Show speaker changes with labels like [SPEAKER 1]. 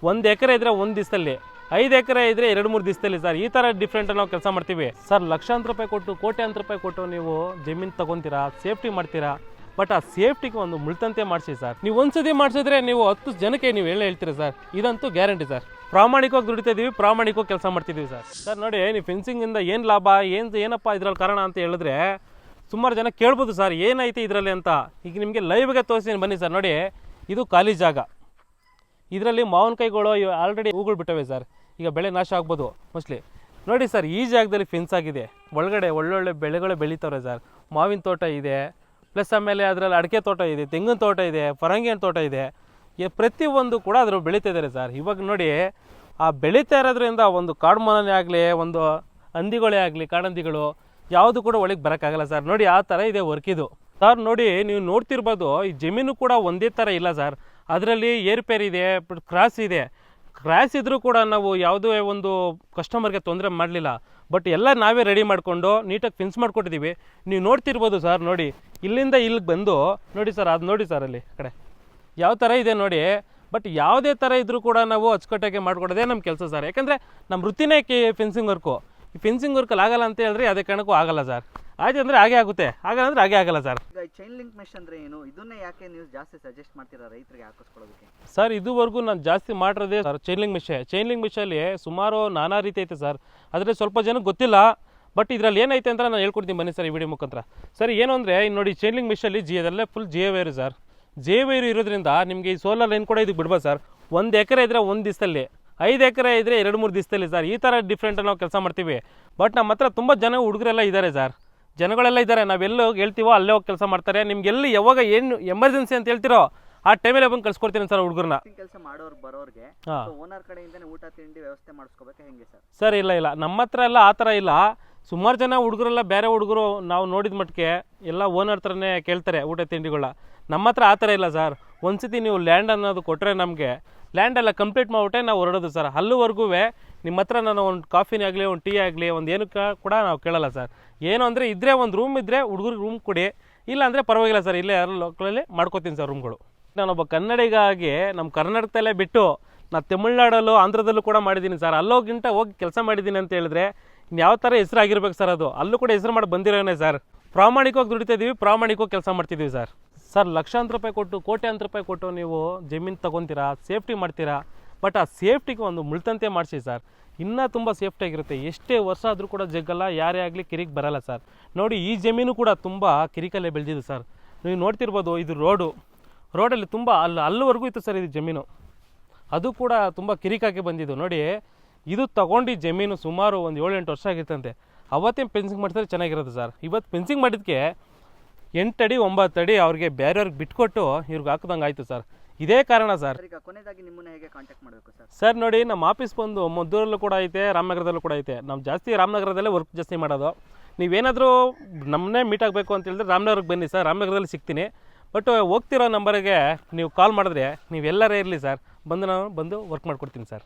[SPEAKER 1] 1 ಎಕರೆ ಇದ್ದರೆ 1 ದಿವಸದಲ್ಲಿ, 5 ಎಕರೆ ಇದ್ದರೆ 2-3 ದಿವಸದಲ್ಲಿ ಸರ್. ಈ ಥರ ಡಿಫ್ರೆಂಟ್ ನಾವು ಕೆಲಸ ಮಾಡ್ತೀವಿ ಸರ್. ಲಕ್ಷಾಂತರ ರೂಪಾಯಿ ಕೊಟ್ಟು, ಕೋಟ್ಯಾಂತರ ರೂಪಾಯಿ ಕೊಟ್ಟು ನೀವು ಜಮೀನು ತೊಗೊತೀರಾ, ಸೇಫ್ಟಿ ಮಾಡ್ತೀರಾ. ಬಟ್ ಆ ಸೇಫ್ಟಿಗೆ ಒಂದು ಮುಳ್ತಂತೆ ಮಾಡಿಸಿ ಸರ್. ನೀವು ಒಂದ್ಸತಿ ಮಾಡಿಸಿದ್ರೆ ನೀವು 10 ಜನಕ್ಕೆ ನೀವು ಹೇಳ್ತೀರಾ ಸರ್. ಇದಂತೂ ಗ್ಯಾರಂಟಿ ಸರ್. ಪ್ರಾಮಾಣಿಕವಾಗಿ ದುಡಿತಾ ಇದ್ದೀವಿ, ಪ್ರಾಮಾಣಿಕವಾಗಿ ಕೆಲಸ ಮಾಡ್ತಿದ್ದೀವಿ ಸರ್. ಸರ್ ನೋಡಿ, ನೀವು ಫೆನ್ಸಿಂಗಿಂದ ಏನು ಲಾಭ, ಏನಪ್ಪ ಇದ್ರಲ್ಲಿ ಕಾರಣ ಅಂತ ಹೇಳಿದ್ರೆ ಸುಮಾರು ಜನ ಕೇಳ್ಬೋದು ಸರ್ ಏನೈತೆ ಇದರಲ್ಲಿ ಅಂತ. ಈಗ ನಿಮಗೆ ಲೈವ್ಗೆ ತೋರಿಸ್ತೀನಿ ಬನ್ನಿ ಸರ್. ನೋಡಿ, ಇದು ಖಾಲಿ ಜಾಗ. ಇದರಲ್ಲಿ ಮಾವಿನಕಾಯಿಗಳು ಆಲ್ರೆಡಿ ಹೂಗಳು ಬಿಟ್ಟವೆ ಸರ್. ಈಗ ಬೆಳೆ ನಾಶ ಆಗ್ಬೋದು ಮೋಸ್ಟ್ಲಿ. ನೋಡಿ ಸರ್, ಈ ಜಾಗದಲ್ಲಿ ಫೆನ್ಸ್ ಆಗಿದೆ. ಒಳಗಡೆ ಒಳ್ಳೊಳ್ಳೆ ಬೆಳೆಗಳು ಬೆಳೀತವ್ರೆ ಸರ್. ಮಾವಿನ ತೋಟ ಇದೆ, ಪ್ಲಸ್ ಆಮೇಲೆ ಅದರಲ್ಲಿ ಅಡಿಕೆ ತೋಟ ಇದೆ, ತೆಂಗಿನ ತೋಟ ಇದೆ, ಪರಂಗಿ ಹಣ್ಣು ತೋಟ ಇದೆ. ಪ್ರತಿಯೊಂದು ಕೂಡ ಅದ್ರ ಬೆಳೀತಾ ಇದ್ದಾರೆ ಸರ್. ಇವಾಗ ನೋಡಿ, ಆ ಬೆಳೀತಾ ಇರೋದ್ರಿಂದ ಒಂದು ಕಾಡು ಮನನೇ ಆಗಲಿ, ಒಂದು ಹಂದಿಗಳೇ ಆಗಲಿ, ಕಾಡಂದಿಗಳು ಯಾವುದು ಕೂಡ ಒಳಗೆ ಬರೋಕ್ಕಾಗಲ್ಲ ಸರ್. ನೋಡಿ, ಆ ಥರ ಇದೆ ವರ್ಕ್ ಇದು ಸರ್. ನೋಡಿ, ನೀವು ನೋಡ್ತಿರ್ಬೋದು, ಈ ಜಮೀನು ಕೂಡ ಒಂದೇ ಥರ ಇಲ್ಲ ಸರ್. ಅದರಲ್ಲಿ ಏರ್ಪೇರ್ ಇದೆ, ಕ್ರಾಸ್ ಇದೆ. ಕ್ರಾಸ್ ಇದ್ದರೂ ಕೂಡ ನಾವು ಯಾವುದೇ ಒಂದು ಕಸ್ಟಮರ್ಗೆ ತೊಂದರೆ ಮಾಡಲಿಲ್ಲ. ಬಟ್ ಎಲ್ಲ ನಾವೇ ರೆಡಿ ಮಾಡಿಕೊಂಡು ನೀಟಾಗಿ ಫಿನ್ಸ್ ಮಾಡಿಕೊಟ್ಟಿದ್ದೀವಿ. ನೀವು ನೋಡ್ತಿರ್ಬೋದು ಸರ್. ನೋಡಿ, ಇಲ್ಲಿಂದ ಇಲ್ಲಿಗೆ ಬಂದು ನೋಡಿ ಸರ್, ಅದು ನೋಡಿ ಸರ್ ಅಲ್ಲಿ ಕಡೆ ಯಾವ ಥರ ಇದೆ ನೋಡಿ. ಬಟ್ ಯಾವುದೇ ಥರ ಇದ್ದರೂ ಕೂಡ ನಾವು ಅಚ್ಚುಕಟ್ಟಾಗಿ ಮಾಡಿಕೊಡೋದೇ ನಮ್ಮ ಕೆಲಸ ಸರ್. ಯಾಕಂದರೆ ನಮ್ಮ ವೃತ್ತಿನೇ ಫೆನ್ಸಿಂಗ್ ವರ್ಕು. ಈ ಫೆನ್ಸಿಂಗ್ ವರ್ಕಲ್ಲಿ ಆಗಲ್ಲ ಅಂತ ಹೇಳಿದ್ರೆ ಅದೇ ಕಾರಣಕ್ಕೂ ಆಗಲ್ಲ ಸರ್. ಆಯ್ತು ಅಂದರೆ ಹಾಗೆ ಆಗುತ್ತೆ, ಆಗಲ್ಲ ಅಂದರೆ ಹಾಗೆ ಆಗಲ್ಲ ಸರ್.
[SPEAKER 2] ಈಗ ಚೈನ್ ಲಿಂಕ್ ಮೆಶ್ ಅಂದರೆ ಏನು, ಇದನ್ನೇ ಯಾಕೆ ನೀವು ಜಾಸ್ತಿ ಸಜೆಸ್ಟ್ ಮಾಡ್ತೀರಾ ರೈತರಿಗೆ ಹಾಕಿಸ್ಕೊಳ್ಳೋದಕ್ಕೆ?
[SPEAKER 1] ಸರ್, ಇದುವರೆಗೂ ನಾನು ಜಾಸ್ತಿ ಮಾಡಿರೋದೇ sir chain link mesh. Chain link ಮೆಶಲ್ಲಿ ಸುಮಾರು ನಾನಾ ರೀತಿ ಐತೆ ಸರ್. ಆದರೆ ಸ್ವಲ್ಪ ಜನಕ್ಕೆ ಗೊತ್ತಿಲ್ಲ. ಬಟ್ ಇದರಲ್ಲಿ ಏನೈತೆ ಅಂತ ನಾನು ಹೇಳ್ಕೊಡ್ತೀನಿ ಬನ್ನಿ ಸರ್ ಈ ವಿಡಿಯೋ ಮುಖಾಂತರ. ಸರ್, ಏನು ಅಂದರೆ ನೋಡಿ, ಚೈನ್ ಲಿಂಕ್ ಮೆಶಲ್ಲಿ ಅದೆಲ್ಲ full Jio wire sir. Jio wire ಇರೋದ್ರಿಂದ ನಿಮಗೆ ಈ ಸೋಲಾರ್ ಲೈನ್ ಕೂಡ ಇದಕ್ಕೆ ಬಿಡ್ಬೋದು ಸರ್. 1 ಎಕರೆ ಇದ್ದರೆ 1 ದಿವಸದಲ್ಲಿ, 5 ಎಕರೆ ಇದ್ದರೆ 2-3 ದಿವಸದಲ್ಲಿ ಸರ್. ಈ ಥರ ಡಿಫ್ರೆಂಟ್ ನಾವು ಕೆಲಸ ಮಾಡ್ತೀವಿ. ಬಟ್ ನಮ್ಮ ಹತ್ರ ತುಂಬ ಜನ ಹುಡುಗರೆಲ್ಲ ಇದ್ದಾರೆ ಸರ್. ಜನಗಳೆಲ್ಲ ಇದ್ದಾರೆ. ನಾವೆಲ್ಲೋ ಹೇಳ್ತೀವೋ ಅಲ್ಲೇ ಹೋಗಿ ಕೆಲಸ ಮಾಡ್ತಾರೆ. ನಿಮ್ಗೆ ಎಲ್ಲಿ ಯಾವಾಗ ಏನು ಎಮರ್ಜೆನ್ಸಿ ಅಂತ ಹೇಳ್ತಿರೋ ಆ ಟೈಮಲ್ಲಿ ಬಂದು ಕಳ್ಸ್ಕೊಡ್ತೀನಿ ಸರ್ ಹುಡುಗರನ್ನ.
[SPEAKER 2] ಕೆಲಸ ಮಾಡೋರು ಬರೋರಿಗೆ ಓನರ್ ಕಡೆಯಿಂದನೇ ಊಟ ತಿಂಡಿ ವ್ಯವಸ್ಥೆ ಮಾಡಿಸ್ಕೋಬೇಕು ಹೆಂಗೆ ಸರ್?
[SPEAKER 1] ಸರ್, ಇಲ್ಲ ನಮ್ಮ ಹತ್ರ ಎಲ್ಲ ಆ ಥರ ಇಲ್ಲ. ಸುಮಾರು ಜನ ಹುಡುಗರೆಲ್ಲ ಬೇರೆ ಹುಡುಗರು ನಾವು ನೋಡಿದ ಮಟ್ಟಿಗೆ ಎಲ್ಲ ಓನರ್ ಥರನೇ ಕೇಳ್ತಾರೆ ಊಟ ತಿಂಡಿಗಳ. ನಮ್ಮ ಹತ್ರ ಆ ಥರ ಇಲ್ಲ ಸರ್. ಒಂದ್ಸತಿ ನೀವು ಲ್ಯಾಂಡ್ ಅನ್ನೋದು ಕೊಟ್ಟರೆ ನಮಗೆ ಲ್ಯಾಂಡ್ ಎಲ್ಲ ಕಂಪ್ಲೀಟ್ ಮಾಡಿಬಿಟ್ಟೆ ನಾವು ಹೊರಡೋದು ಸರ್. ಅಲ್ಲಿವರೆಗೂ ನಿಮ್ಮ ಹತ್ರ ನಾನು ಒಂದು ಕಾಫಿನೇ ಆಗಲಿ, ಒಂದು ಟೀ ಆಗಲಿ, ಒಂದು ಏನಕ್ಕೆ ಕೂಡ ನಾವು ಕೇಳಲ್ಲ ಸರ್. ಏನು ಅಂದರೆ ಇದ್ದರೆ ಒಂದು ರೂಮ್ ಇದ್ದರೆ ಹುಡುಗರಿಗೆ ರೂಮ್ ಕೊಡಿ, ಇಲ್ಲ ಅಂದರೆ ಪರವಾಗಿಲ್ಲ ಸರ್. ಇಲ್ಲೇ ಯಾರು ಲೋಕಲಲ್ಲಿ ಮಾಡ್ಕೋತೀನಿ ಸರ್ ರೂಮ್ಗಳು. ನಾನೊಬ್ಬ ಕನ್ನಡಿಗಾಗಿ ನಮ್ಮ ಕರ್ನಾಟಕದಲ್ಲೇ ಬಿಟ್ಟು ನಾನು ತಮಿಳ್ನಾಡಲ್ಲೂ ಆಂಧ್ರದಲ್ಲೂ ಕೂಡ ಮಾಡಿದ್ದೀನಿ ಸರ್. ಅಲ್ಲೋಗಿಂತ ಹೋಗಿ ಕೆಲಸ ಮಾಡಿದ್ದೀನಿ ಅಂತ ಹೇಳಿದ್ರೆ ಯಾವ ಥರ ಹೆಸರಾಗಿರ್ಬೇಕು ಸರ್ ಅದು. ಅಲ್ಲೂ ಕೂಡ ಹೆಸರು ಮಾಡಿ ಬಂದಿರೋನೇ ಸರ್. ಪ್ರಾಮಾಣಿಕವಾಗಿ ದುಡಿತಾ ಇದ್ದೀವಿ, ಪ್ರಾಮಾಣಿಕವಾಗಿ ಕೆಲಸ ಮಾಡ್ತಿದ್ದೀವಿ ಸರ್. ಸರ್, ಲಕ್ಷಾಂತರ ರೂಪಾಯಿ ಕೊಟ್ಟು, ಕೋಟ್ಯಾಂತರ ರೂಪಾಯಿ ಕೊಟ್ಟು ನೀವು ಜಮೀನು ತೊಗೊತೀರಾ, ಸೇಫ್ಟಿ ಮಾಡ್ತೀರಾ. ಬಟ್ ಆ ಸೇಫ್ಟಿಗೆ ಒಂದು ಮುಳ್ತಂತೆ ಮಾಡಿಸಿ ಸರ್. ಇನ್ನೂ ತುಂಬ ಸೇಫ್ಟಿಯಾಗಿರುತ್ತೆ. ಎಷ್ಟೇ ವರ್ಷ ಆದರೂ ಕೂಡ ಜಗ್ಗಲ್ಲ, ಯಾರೇ ಆಗಲಿ ಕಿರಿಕ್ ಬರಲ್ಲ ಸರ್. ನೋಡಿ, ಈ ಜಮೀನು ಕೂಡ ತುಂಬ ಕಿರಿಕಲ್ಲೇ ಬೆಳೆದಿದೆ ಸರ್. ನೀವು ನೋಡ್ತಿರ್ಬೋದು, ಇದು ರೋಡಲ್ಲಿ ತುಂಬ ಅಲ್ಲಿವರೆಗೂ ಇತ್ತು ಸರ್ ಇದು ಜಮೀನು. ಅದು ಕೂಡ ತುಂಬ ಕಿರಿಕಾಗಿ ಬಂದಿದ್ದು. ನೋಡಿ, ಇದು ತೊಗೊಂಡು ಜಮೀನು ಸುಮಾರು ಒಂದು 7-8 ವರ್ಷ ಆಗಿರ್ತಂತೆ. ಅವತ್ತೇ ಫೆನ್ಸಿಂಗ್ ಮಾಡಿದ್ರೆ ಚೆನ್ನಾಗಿರುತ್ತೆ ಸರ್. ಇವತ್ತು ಫೆನ್ಸಿಂಗ್ ಮಾಡಿದ್ದಕ್ಕೆ 8 ಅಡಿ 9 ಅಡಿ ಅವ್ರಿಗೆ ಬೇರೆಯವ್ರಿಗೆ ಬಿಟ್ಕೊಟ್ಟು ಇವ್ರಿಗೆ ಹಾಕಿದಂಗೆ ಆಯಿತು ಸರ್. ಇದೇ ಕಾರಣ ಸರ್.
[SPEAKER 2] ಈಗ ಕೊನೆಯದಾಗಿ ನಿಮ್ಮನ್ನ ಹೇಗೆ ಕಾಂಟ್ಯಾಕ್ಟ್ ಮಾಡಬೇಕು ಸರ್?
[SPEAKER 1] ಸರ್ ನೋಡಿ, ನಮ್ಮ ಆಫೀಸ್ ಬಂದು ಮದ್ದೂರಲ್ಲೂ ಕೂಡ ಐತೆ, ರಾಮನಗರದಲ್ಲೂ ಕೂಡ ಐತೆ. ನಾವು ಜಾಸ್ತಿ ರಾಮನಗರದಲ್ಲೇ ವರ್ಕ್ ಜಾಸ್ತಿ ಮಾಡೋದು. ನೀವೇನಾದರೂ ನಮ್ಮನ್ನೇ ಮೀಟ್ ಆಗಬೇಕು ಅಂತ ಹೇಳಿದ್ರೆ ರಾಮನಗರಕ್ಕೆ ಬನ್ನಿ ಸರ್. ರಾಮನಗರದಲ್ಲಿ ಸಿಗ್ತೀನಿ. ಬಟ್ ಹೋಗ್ತಿರೋ ನಂಬರಿಗೆ ನೀವು ಕಾಲ್ ಮಾಡಿದ್ರೆ ನೀವೆಲ್ಲರೇ ಇರಲಿ ಸರ್, ಬಂದು ನಾನು ವರ್ಕ್ ಮಾಡಿಕೊಡ್ತೀನಿ ಸರ್.